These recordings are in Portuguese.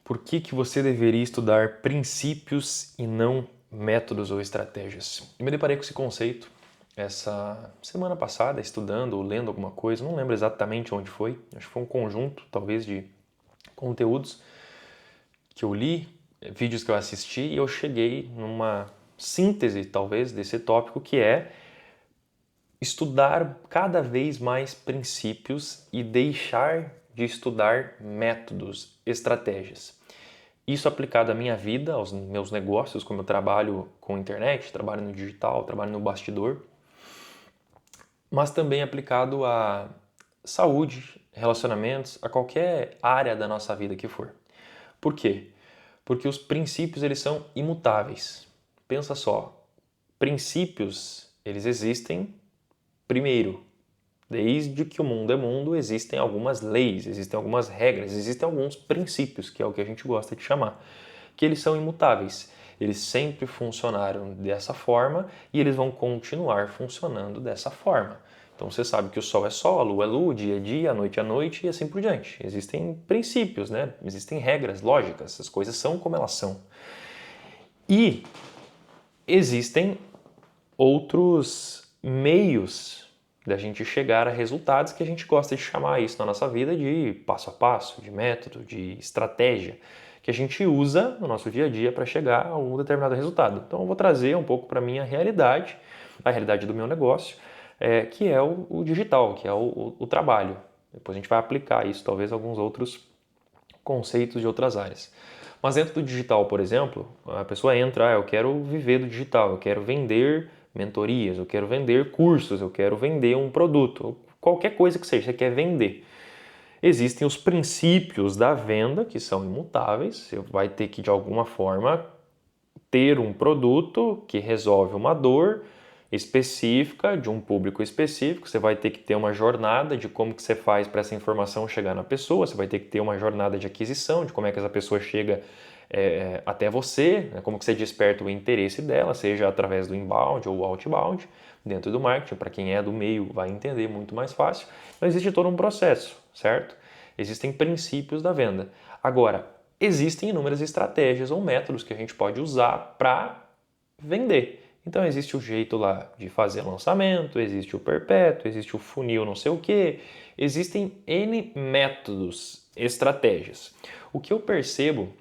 Por que você deveria estudar princípios e não métodos ou estratégias? Eu me deparei com esse conceito essa semana passada, estudando ou lendo alguma coisa, não lembro exatamente onde foi, acho que foi um conjunto, talvez, de conteúdos que eu li, vídeos que eu assisti, e eu cheguei numa síntese, talvez, desse tópico, que é estudar cada vez mais princípios e deixar de estudar métodos, estratégias. Isso aplicado à minha vida, aos meus negócios, como eu trabalho com internet, trabalho no digital, trabalho no bastidor, mas também aplicado à saúde, relacionamentos, a qualquer área da nossa vida que for. Por quê? Porque os princípios eles são imutáveis. Pensa só, princípios eles existem primeiro. Desde que o mundo é mundo, existem algumas leis, existem algumas regras, existem alguns princípios, que é o que a gente gosta de chamar, que eles são imutáveis. Eles sempre funcionaram dessa forma e eles vão continuar funcionando dessa forma. Então você sabe que o sol é sol, a lua é lua, o dia é dia, a noite é noite e assim por diante. Existem princípios, né? Existem regras lógicas, as coisas são como elas são. E existem outros meios da gente chegar a resultados que a gente gosta de chamar isso na nossa vida de passo a passo, de método, de estratégia, que a gente usa no nosso dia a dia para chegar a um determinado resultado. Então eu vou trazer um pouco para a minha realidade, a realidade do meu negócio, que é o digital, que é o trabalho. Depois a gente vai aplicar isso, talvez, a alguns outros conceitos de outras áreas. Mas dentro do digital, por exemplo, a pessoa entra, eu quero viver do digital, eu quero vender mentorias, eu quero vender cursos, eu quero vender um produto, qualquer coisa que seja, você quer vender. Existem os princípios da venda que são imutáveis, você vai ter que de alguma forma ter um produto que resolve uma dor específica de um público específico, você vai ter que ter uma jornada de como que você faz para essa informação chegar na pessoa, você vai ter que ter uma jornada de aquisição, de como é que essa pessoa chega até você, né? Como que você desperta o interesse dela, seja através do inbound ou outbound, dentro do marketing, para quem é do meio vai entender muito mais fácil. Então existe todo um processo, certo? Existem princípios da venda. Agora, existem inúmeras estratégias ou métodos que a gente pode usar para vender. Então existe o jeito lá de fazer lançamento, existe o perpétuo, existe o funil não sei o que, existem N métodos, estratégias. O que eu percebo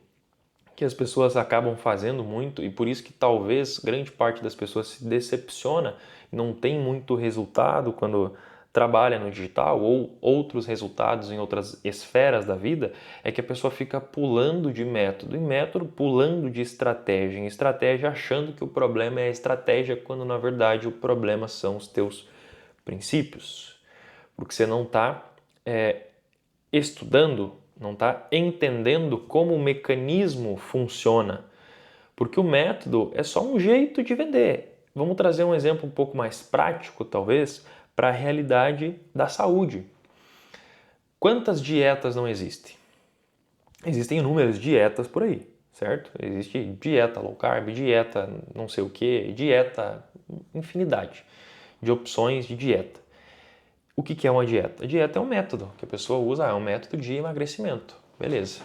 que as pessoas acabam fazendo muito, e por isso que talvez grande parte das pessoas se decepciona, não tem muito resultado quando trabalha no digital ou outros resultados em outras esferas da vida, é que a pessoa fica pulando de método em método, pulando de estratégia em estratégia, achando que o problema é a estratégia, quando na verdade o problema são os teus princípios. Porque você não está estudando, não está entendendo como o mecanismo funciona. Porque o método é só um jeito de vender. Vamos trazer um exemplo um pouco mais prático, talvez, para a realidade da saúde. Quantas dietas não existem? Existem inúmeras dietas por aí, certo? Existe dieta low carb, dieta não sei o que, dieta, infinidade de opções de dieta. O que é uma dieta? A dieta é um método que a pessoa usa, é um método de emagrecimento. Beleza.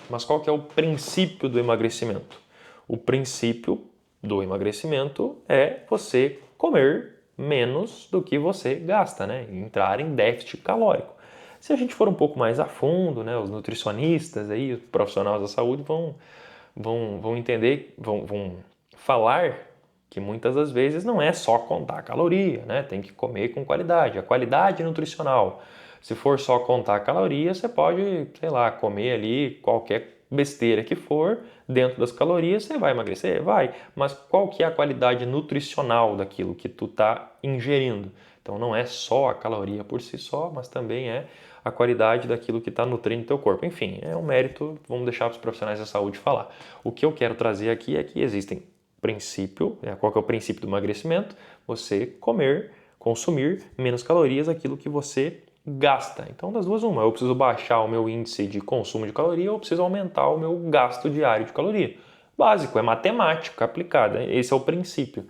Mas qual que é o princípio do emagrecimento? O princípio do emagrecimento é você comer menos do que você gasta, né? Entrar em déficit calórico. Se a gente for um pouco mais a fundo, né, os nutricionistas, aí, os profissionais da saúde vão entender, vão falar que muitas das vezes não é só contar caloria, né? Tem que comer com qualidade. A qualidade nutricional. Se for só contar caloria, você pode, sei lá, comer ali qualquer besteira que for, dentro das calorias, você vai emagrecer? Vai. Mas qual que é a qualidade nutricional daquilo que tu está ingerindo? Então não é só a caloria por si só, mas também é a qualidade daquilo que está nutrindo teu corpo. Enfim, é um mérito, vamos deixar para os profissionais da saúde falar. O que eu quero trazer aqui é que existem princípio, qual que é o princípio do emagrecimento? Você comer, consumir menos calorias daquilo que você gasta. Então, das duas, uma. Eu preciso baixar o meu índice de consumo de caloria ou eu preciso aumentar o meu gasto diário de caloria. Básico, é matemática aplicada. Esse é o princípio.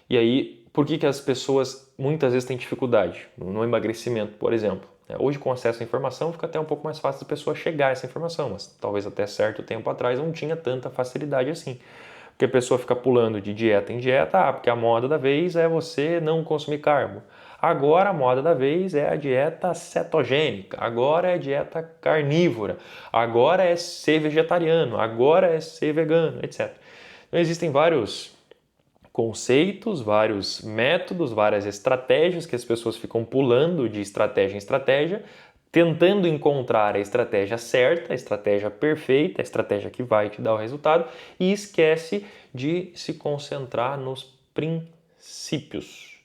E aí, por que as pessoas muitas vezes têm dificuldade no emagrecimento, por exemplo? Hoje, com acesso à informação, fica até um pouco mais fácil da pessoa chegar a essa informação, mas talvez até certo tempo atrás não tinha tanta facilidade assim. Porque a pessoa fica pulando de dieta em dieta, porque a moda da vez é você não consumir carbo. Agora a moda da vez é a dieta cetogênica, agora é a dieta carnívora, agora é ser vegetariano, agora é ser vegano, etc. Então existem vários conceitos, vários métodos, várias estratégias que as pessoas ficam pulando de estratégia em estratégia, tentando encontrar a estratégia certa, a estratégia perfeita, a estratégia que vai te dar o resultado e esquece de se concentrar nos princípios,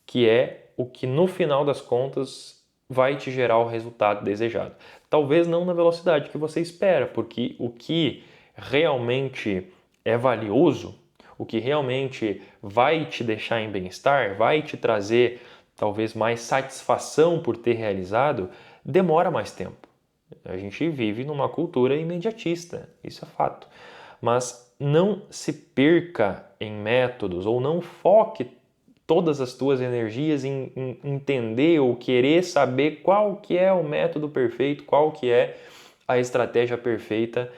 que é o que no final das contas vai te gerar o resultado desejado. Talvez não na velocidade que você espera, porque o que realmente é valioso, o que realmente vai te deixar em bem-estar, vai te trazer talvez mais satisfação por ter realizado, demora mais tempo. A gente vive numa cultura imediatista, isso é fato. Mas não se perca em métodos ou não foque todas as tuas energias em entender ou querer saber qual que é o método perfeito, qual que é a estratégia perfeita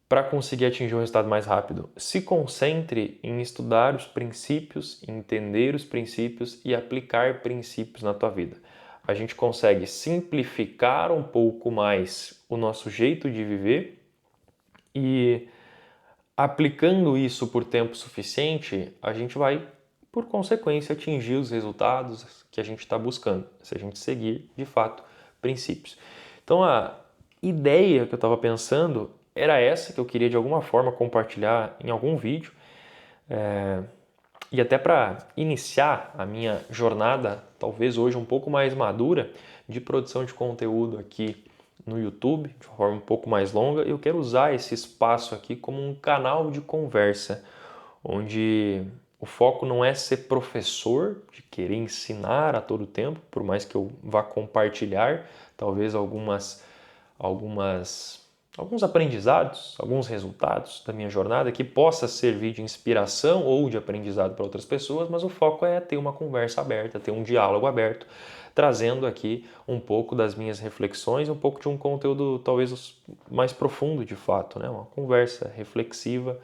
para conseguir atingir um resultado mais rápido. Se concentre em estudar os princípios, entender os princípios e aplicar princípios na tua vida. A gente consegue simplificar um pouco mais o nosso jeito de viver e aplicando isso por tempo suficiente, a gente vai, por consequência, atingir os resultados que a gente está buscando, se a gente seguir, de fato, princípios. Então, a ideia que eu estava pensando era essa, que eu queria de alguma forma compartilhar em algum vídeo, e até para iniciar a minha jornada, talvez hoje um pouco mais madura, de produção de conteúdo aqui no YouTube, de forma um pouco mais longa, eu quero usar esse espaço aqui como um canal de conversa, onde o foco não é ser professor, de querer ensinar a todo tempo, por mais que eu vá compartilhar talvez alguns aprendizados, alguns resultados da minha jornada que possa servir de inspiração ou de aprendizado para outras pessoas, mas o foco é ter uma conversa aberta, ter um diálogo aberto, trazendo aqui um pouco das minhas reflexões, um pouco de um conteúdo talvez mais profundo de fato, né? Uma conversa reflexiva,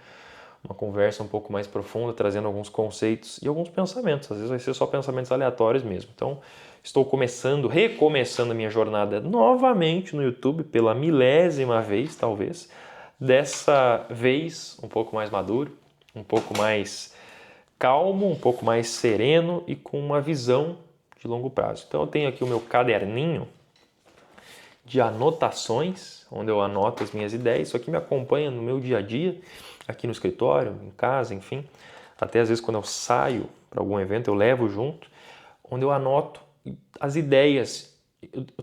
uma conversa um pouco mais profunda, trazendo alguns conceitos e alguns pensamentos. Às vezes vai ser só pensamentos aleatórios mesmo. Então, estou recomeçando a minha jornada novamente no YouTube, pela milésima vez, talvez. Dessa vez, um pouco mais maduro, um pouco mais calmo, um pouco mais sereno e com uma visão de longo prazo. Então, eu tenho aqui o meu caderninho de anotações, onde eu anoto as minhas ideias. Isso aqui me acompanha no meu dia a dia, aqui no escritório, em casa, enfim. Até às vezes quando eu saio para algum evento, eu levo junto, onde eu anoto as ideias,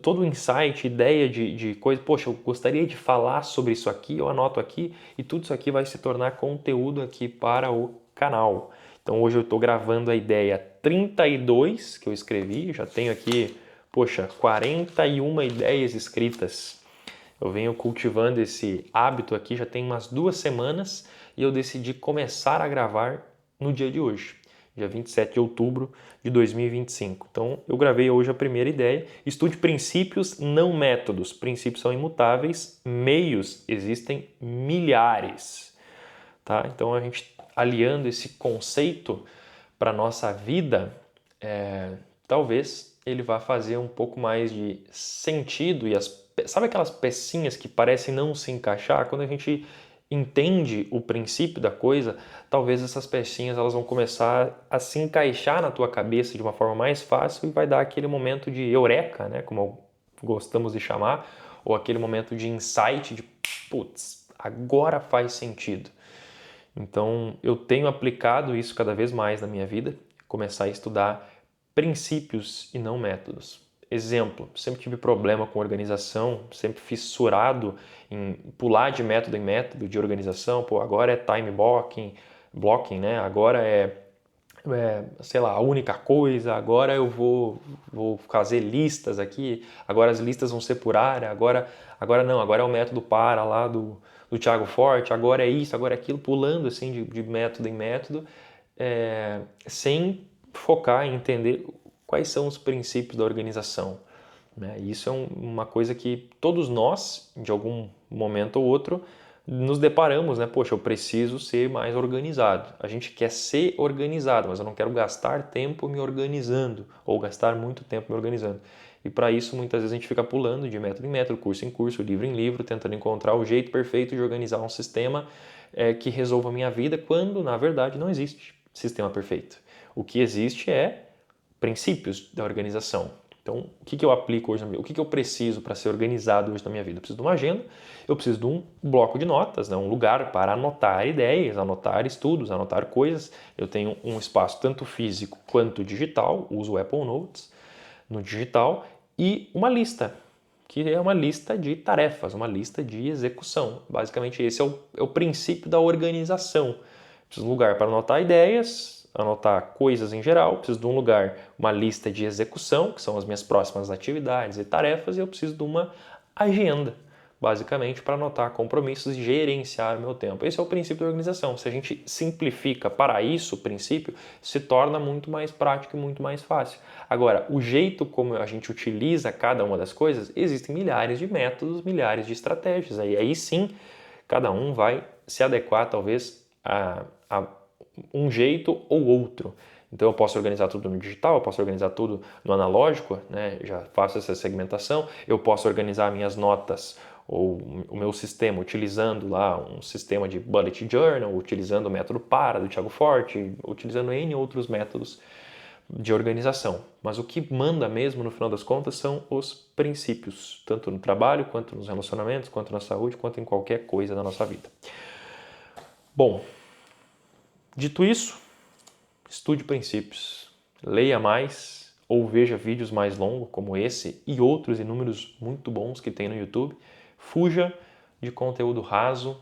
todo o insight, ideia de coisa. Poxa, eu gostaria de falar sobre isso aqui, eu anoto aqui e tudo isso aqui vai se tornar conteúdo aqui para o canal. Então hoje eu estou gravando a ideia 32 que eu escrevi, já tenho aqui, poxa, 41 ideias escritas. Eu venho cultivando esse hábito aqui já tem umas 2 semanas e eu decidi começar a gravar no dia de hoje, dia 27 de outubro de 2025. Então, eu gravei hoje a primeira ideia. Estude princípios, não métodos. Princípios são imutáveis, meios existem milhares. Tá? Então, a gente aliando esse conceito para a nossa vida, talvez ele vá fazer um pouco mais de sentido e sabe aquelas pecinhas que parecem não se encaixar? Quando a gente entende o princípio da coisa, talvez essas pecinhas elas vão começar a se encaixar na tua cabeça de uma forma mais fácil e vai dar aquele momento de eureka, né, como gostamos de chamar, ou aquele momento de insight de putz, agora faz sentido. Então, eu tenho aplicado isso cada vez mais na minha vida, começar a estudar princípios e não métodos. Exemplo, sempre tive problema com organização, sempre fissurado em pular de método em método de organização. Pô, agora é time blocking, né? Agora sei lá, a única coisa, agora eu vou fazer listas aqui, agora as listas vão ser por área, agora não, agora é o método para lá do Thiago Forte, agora é isso, agora é aquilo, pulando assim de método em método, sem focar em entender quais são os princípios da organização. né? Isso é uma coisa que todos nós, de algum momento ou outro, nos deparamos, né? Poxa, eu preciso ser mais organizado. A gente quer ser organizado, mas eu não quero gastar tempo me organizando ou gastar muito tempo me organizando. E para isso, muitas vezes a gente fica pulando de método em método, curso em curso, livro em livro, tentando encontrar o jeito perfeito de organizar um sistema que resolva a minha vida, quando, na verdade, não existe sistema perfeito. O que existe é princípios da organização. Então, o que eu aplico hoje na minha vida? O que eu preciso para ser organizado hoje na minha vida? Eu preciso de uma agenda, eu preciso de um bloco de notas, né? Um lugar para anotar ideias, anotar estudos, anotar coisas. Eu tenho um espaço tanto físico quanto digital, uso o Apple Notes no digital, e uma lista, que é uma lista de tarefas, uma lista de execução. Basicamente, esse é o princípio da organização. Preciso de um lugar para anotar ideias, anotar coisas em geral, preciso de um lugar, uma lista de execução, que são as minhas próximas atividades e tarefas, e eu preciso de uma agenda, basicamente, para anotar compromissos e gerenciar o meu tempo. Esse é o princípio da organização. Se a gente simplifica para isso o princípio, se torna muito mais prático e muito mais fácil. Agora, o jeito como a gente utiliza cada uma das coisas, existem milhares de métodos, milhares de estratégias. Aí sim, cada um vai se adequar, talvez, a um jeito ou outro. Então eu posso organizar tudo no digital, eu posso organizar tudo no analógico, né? Já faço essa segmentação. Eu posso organizar minhas notas ou o meu sistema utilizando lá um sistema de bullet journal, utilizando o método PARA do Thiago Forte, utilizando N outros métodos de organização. Mas o que manda mesmo no final das contas são os princípios, tanto no trabalho, quanto nos relacionamentos, quanto na saúde, quanto em qualquer coisa da nossa vida. Bom, dito isso, estude princípios, leia mais ou veja vídeos mais longos como esse e outros inúmeros muito bons que tem no YouTube. Fuja de conteúdo raso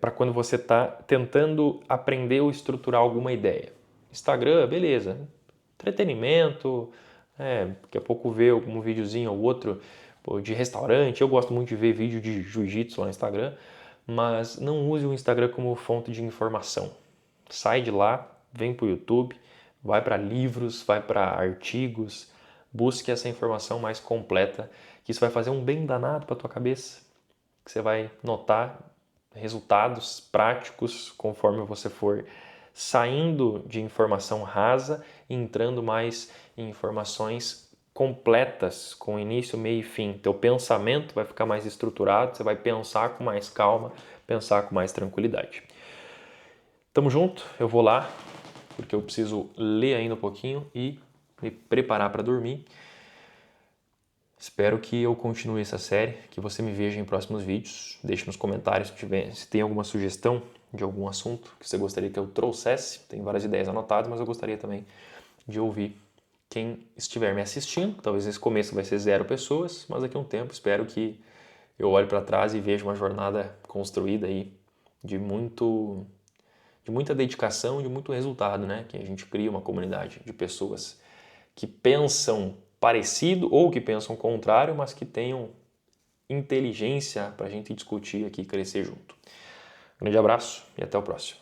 para quando você está tentando aprender ou estruturar alguma ideia. Instagram, beleza, entretenimento, daqui a pouco ver algum videozinho ou outro de restaurante. Eu gosto muito de ver vídeo de jiu-jitsu lá no Instagram, mas não use o Instagram como fonte de informação. Sai de lá, vem para o YouTube, vai para livros, vai para artigos, busque essa informação mais completa, que isso vai fazer um bem danado para a tua cabeça, que você vai notar resultados práticos conforme você for saindo de informação rasa e entrando mais em informações completas, com início, meio e fim. Teu pensamento vai ficar mais estruturado, você vai pensar com mais calma, pensar com mais tranquilidade. Tamo junto, eu vou lá, porque eu preciso ler ainda um pouquinho e me preparar para dormir. Espero que eu continue essa série, que você me veja em próximos vídeos. Deixe nos comentários se tem alguma sugestão de algum assunto que você gostaria que eu trouxesse. Tem várias ideias anotadas, mas eu gostaria também de ouvir quem estiver me assistindo. Talvez esse começo vai ser 0 pessoas, mas daqui a um tempo espero que eu olhe para trás e veja uma jornada construída aí de muita dedicação e de muito resultado, né? Que a gente cria uma comunidade de pessoas que pensam parecido ou que pensam o contrário, mas que tenham inteligência para a gente discutir aqui e crescer junto. Grande abraço e até o próximo.